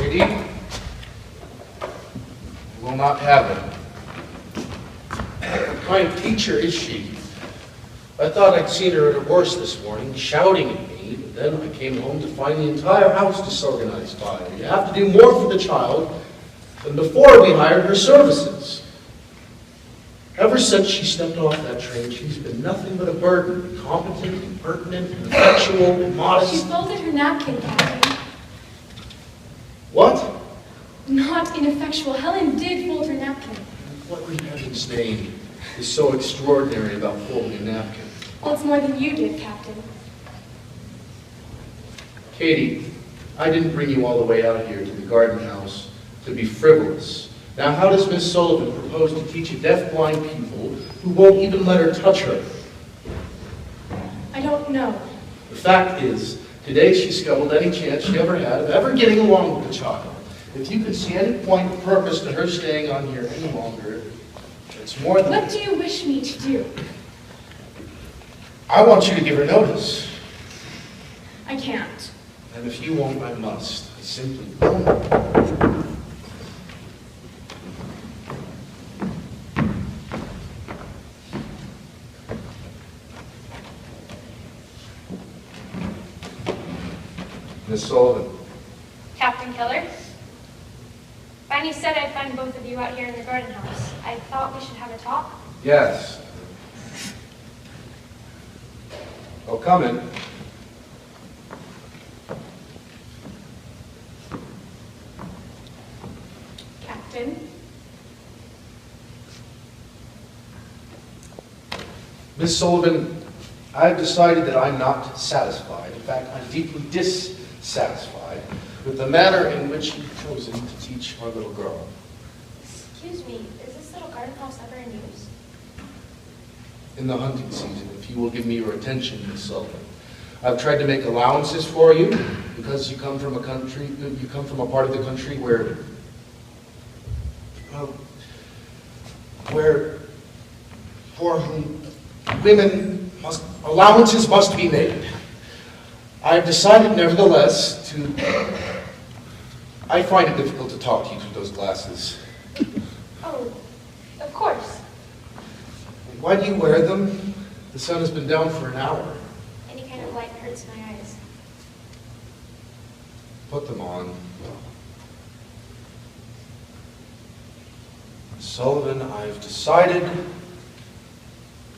Katie, I will not have it. What kind of teacher is she? I thought I'd seen her at her worst this morning, shouting at me, but then I came home to find the entire house disorganized by her. You have to do more for the child than before we hired her services. Ever since she stepped off that train, she's been nothing but a burden, incompetent, impertinent, ineffectual, immodest. She folded her napkin, Captain. What? Not ineffectual. Helen did fold her napkin. What in heaven's name is so extraordinary about folding a napkin? Well, it's more than you did, Captain. Katie, I didn't bring you all the way out here to the garden house to be frivolous. Now, how does Miss Sullivan propose to teach a deaf-blind pupil who won't even let her touch her? I don't know. The fact is, today she scuttled any chance she ever had of ever getting along with the child. If you could see any point of purpose to her staying on here any longer, it's more than... What do you wish me to do? I want you to give her notice. I can't. And if you won't, I must. I simply won't. Miss Sullivan. Captain Keller? Fanny said I'd find both of you out here in the garden house. I thought we should have a talk. Yes. Oh, come in. Captain? Miss Sullivan, I've decided that I'm not satisfied. In fact, I'm deeply dissatisfied with the manner in which you've chosen to teach our little girl. Excuse me, is this little garden house ever in use? In the hunting season, if you will give me your attention, Miss Sullivan. I've tried to make allowances for you because you come from a part of the country where for whom allowances must be made. I've decided, nevertheless, I find it difficult to talk to you through those glasses. Oh, of course. Why do you wear them? The sun has been down for an hour. Any kind of light hurts my eyes. Put them on. Sullivan, I've decided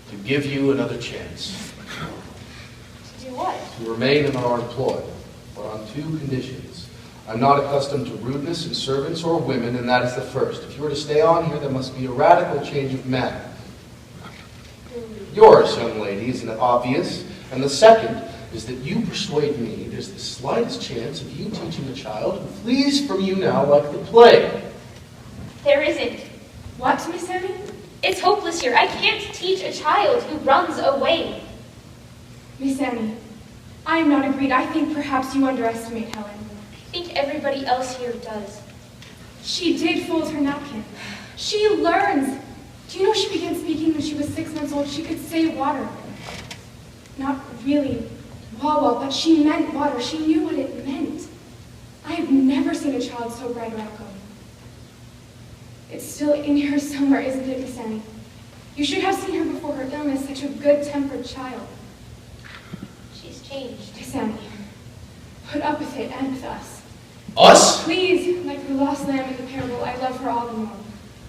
to give you another chance. To do what? To remain in our employ, but on two conditions. I'm not accustomed to rudeness in servants or women, and that is the first. If you were to stay on here, there must be a radical change of manner. Yours, young lady, isn't it obvious? And the second is that you persuade me there's the slightest chance of you teaching a child who flees from you now like the plague. There isn't. What, Miss Annie? It's hopeless here. I can't teach a child who runs away. Miss Annie, I am not agreed. I think perhaps you underestimate Helen. I think everybody else here does. She did fold her napkin. She learns. Do you know she began speaking when she was 6 months old? She could say water. Not really wawa, but she meant water. She knew what it meant. I have never seen a child so bright or outgoing. It's still in her somewhere, isn't it, Miss Annie? You should have seen her before her illness, such a good-tempered child. She's changed. Miss Annie, put up with it and with us. Us? Please, like the lost lamb in the parable, I love her all the more.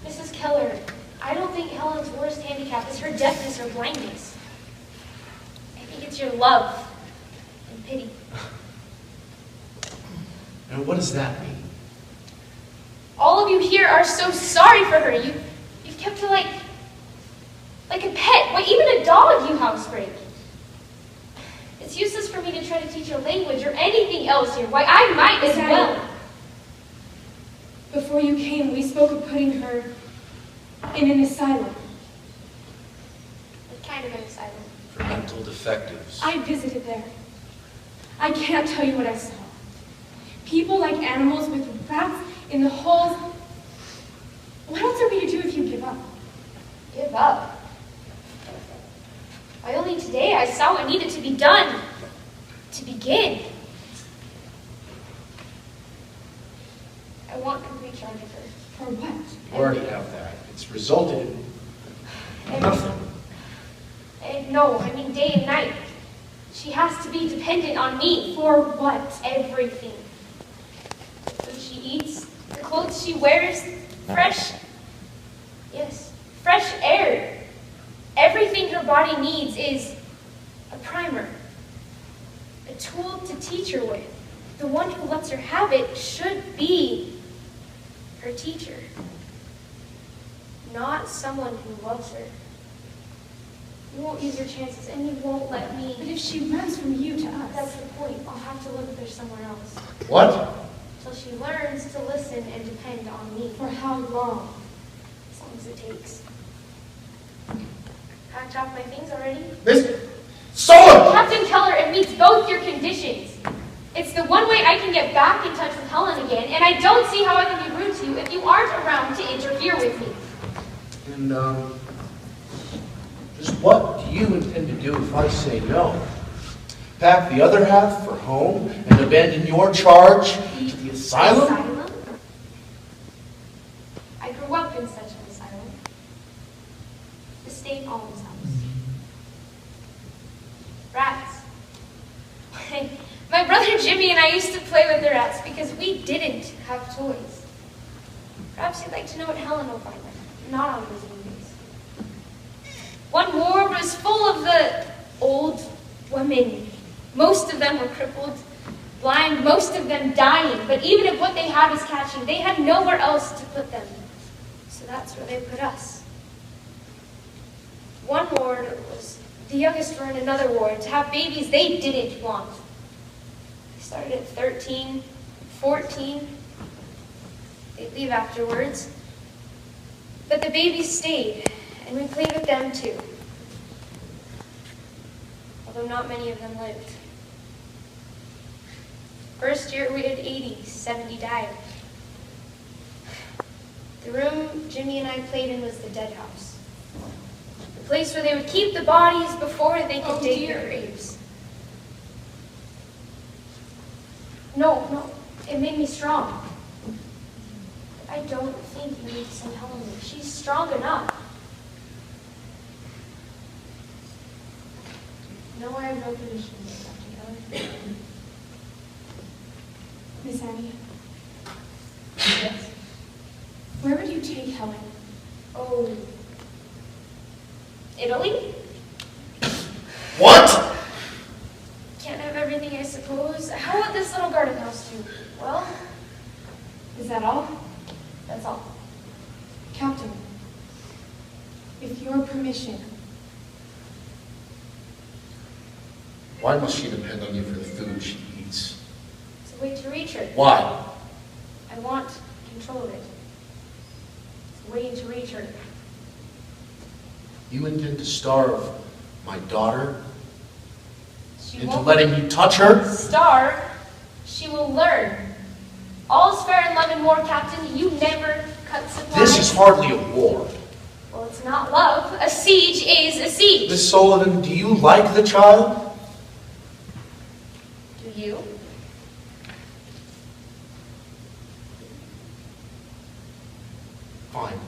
Mrs. Keller, I don't think Helen's worst handicap is her deafness or blindness. I think it's your love and pity. And what does that mean? All of you here are so sorry for her. You've kept her like a pet. Why, even a dog you housebreak. It's useless for me to try to teach her language or anything else here. Why, I might as well. Before you came, we spoke of putting her in an asylum. What kind of an asylum? For mental defectives. I visited there. I can't tell you what I saw. People like animals with rats in the holes. What else are we to do if you give up? Give up? Why, only today I saw what needed to be done. To begin. For what? You already have that. It's resulted in nothing. No, I mean day and night. She has to be dependent on me. For what? Everything. The food she eats, the clothes she wears, fresh air. Everything her body needs is a primer, a tool to teach her with. The one who lets her have it should be her teacher, not someone who loves her. You won't use your chances, and you won't let me. But if she runs from you to us. That's the point. I'll have to look at her somewhere else. What? Till she learns to listen and depend on me. For how long? As long as it takes. Packed off my things already? Miss Sullivan! Captain Keller, it meets both your conditions. It's the one way I can get back in touch with Helen again, and I don't see how I can be rude to you if you aren't around to interfere with me. And, just what do you intend to do if I say no? Pack the other half for home and abandon your charge to the asylum? Asylum? I grew up in such an asylum. The state alms house. Rats. My brother Jimmy and I used to play with the rats because we didn't have toys. Perhaps you'd like to know what Helen will find like, not on visiting days. One ward was full of the old women. Most of them were crippled, blind, most of them dying. But even if what they had was catching, they had nowhere else to put them. So that's where they put us. One ward was the youngest were in another ward to have babies they didn't want. They started at 13, 14. They'd leave afterwards. But the babies stayed, and we played with them too. Although not many of them lived. First year we had 80, 70 died. The room Jimmy and I played in was the dead house. The place where they would keep the bodies before they could dig their graves. No, it made me strong. I don't think you need to send Helen there. She's strong enough. No, I have no permission, Captain Keller. Miss Annie, Yes. where would you take Helen? Oh. Italy? What? Can't have everything, I suppose. How about this little garden house, too? Well, Is that all? that's all. Captain, with your permission, Why must she depend on you for the food she eats? It's a way to reach her. Why? I want control of it. It's a way to reach her. You intend to starve my daughter She into won't letting you touch her? starve. She will learn. All's fair in love and war, Captain. You never cut supplies. This is hardly a war. Well, it's not love. A siege is a siege. Miss Sullivan, do you like the child? Do you? Fine.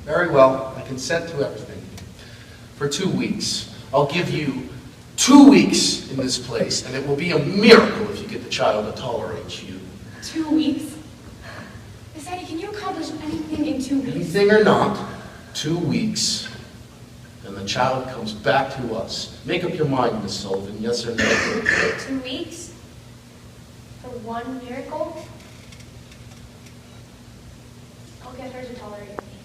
Very well, I consent to everything. For 2 weeks. I'll give you 2 weeks in this place, and it will be a miracle if you get the child to tolerate you. 2 weeks? Miss Annie, can you accomplish anything in 2 weeks? Anything or not, 2 weeks, and the child comes back to us. Make up your mind, Miss Sullivan, yes or no? 2 weeks? For one miracle? I'll get her to tolerate me.